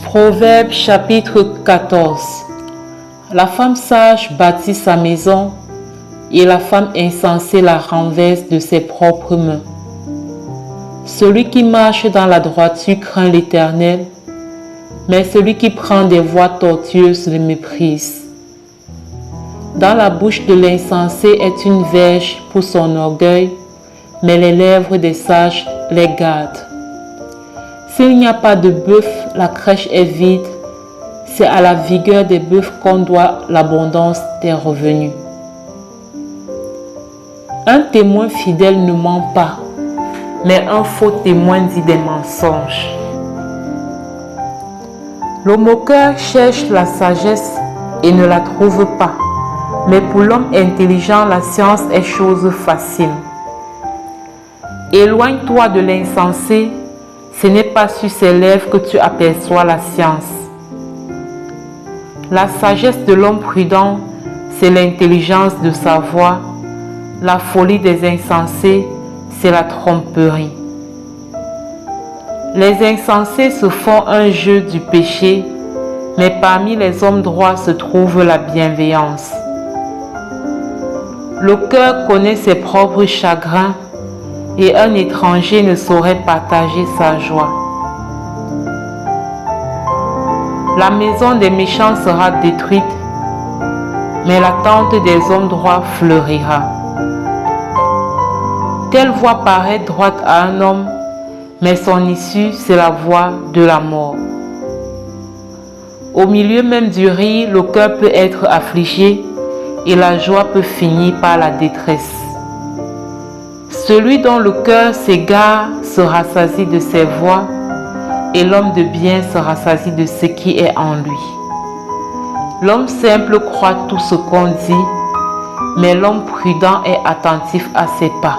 Proverbe chapitre 14. La femme sage bâtit sa maison et la femme insensée la renverse de ses propres mains. Celui qui marche dans la droiture craint l'Éternel, mais celui qui prend des voies tortueuses le méprise. Dans la bouche de l'insensé est une verge pour son orgueil, mais les lèvres des sages les gardent. S'il n'y a pas de bœuf, la crèche est vide. C'est à la vigueur des bœufs qu'on doit l'abondance des revenus. Un témoin fidèle ne ment pas, mais un faux témoin dit des mensonges. Le moqueur cherche la sagesse et ne la trouve pas, mais pour l'homme intelligent, la science est chose facile. Éloigne-toi de l'insensé, ce n'est pas sur ses lèvres que tu aperçois la science. La sagesse de l'homme prudent, c'est l'intelligence de sa voix. La folie des insensés, c'est la tromperie. Les insensés se font un jeu du péché, mais parmi les hommes droits se trouve la bienveillance. Le cœur connaît ses propres chagrins, et un étranger ne saurait partager sa joie. La maison des méchants sera détruite, mais la tente des hommes droits fleurira. Telle voie paraît droite à un homme, mais son issue, c'est la voie de la mort. Au milieu même du rire, le cœur peut être affligé et la joie peut finir par la détresse. Celui dont le cœur s'égare se rassasie de ses voies, et l'homme de bien se rassasie de ce qui est en lui. L'homme simple croit tout ce qu'on dit, mais l'homme prudent est attentif à ses pas.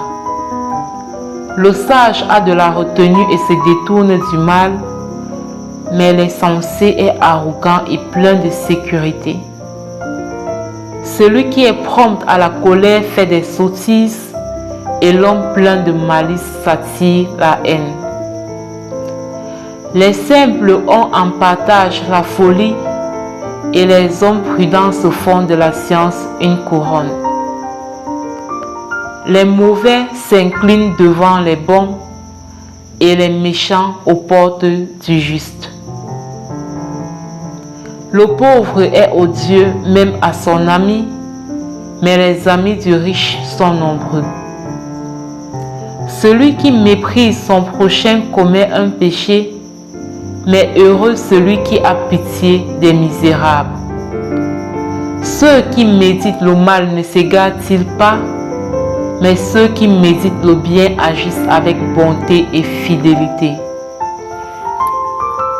Le sage a de la retenue et se détourne du mal, mais l'insensé est arrogant et plein de sécurité. Celui qui est prompt à la colère fait des sottises, et l'homme plein de malice s'attire la haine. Les simples ont en partage la folie, et les hommes prudents se font de la science une couronne. Les mauvais s'inclinent devant les bons, et les méchants aux portes du juste. Le pauvre est odieux même à son ami, mais les amis du riche sont nombreux. Celui qui méprise son prochain commet un péché, mais heureux celui qui a pitié des misérables. Ceux qui méditent le mal ne s'égarent-ils pas, mais ceux qui méditent le bien agissent avec bonté et fidélité.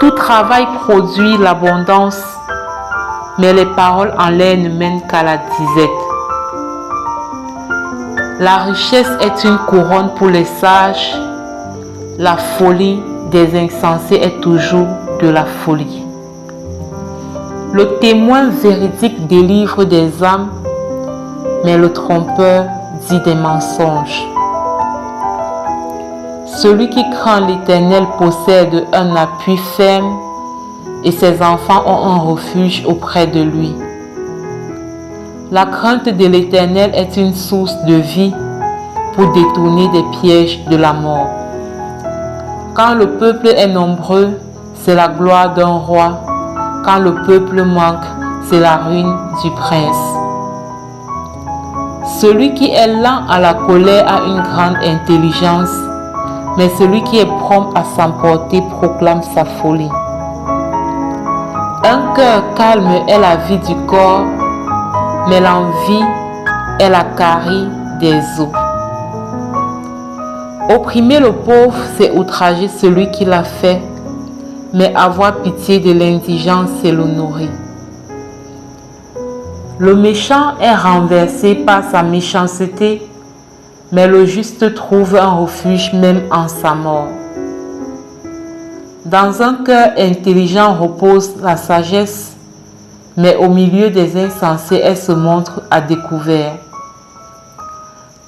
Tout travail produit l'abondance, mais les paroles en l'air ne mènent qu'à la disette. La richesse est une couronne pour les sages, la folie des insensés est toujours de la folie. Le témoin véridique délivre des âmes, mais le trompeur dit des mensonges. Celui qui craint l'Éternel possède un appui ferme, et ses enfants ont un refuge auprès de lui. La crainte de l'Éternel est une source de vie pour détourner des pièges de la mort. Quand le peuple est nombreux, c'est la gloire d'un roi. Quand le peuple manque, c'est la ruine du prince. Celui qui est lent à la colère a une grande intelligence, mais celui qui est prompt à s'emporter proclame sa folie. Un cœur calme est la vie du corps, mais l'envie est la carie des os. Opprimer le pauvre, c'est outrager celui qui l'a fait, mais avoir pitié de l'indigent, c'est l'honorer. Le méchant est renversé par sa méchanceté, mais le juste trouve un refuge même en sa mort. Dans un cœur intelligent repose la sagesse, mais au milieu des insensés, elle se montre à découvert.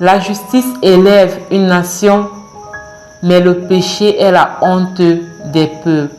La justice élève une nation, mais le péché est la honte des peuples.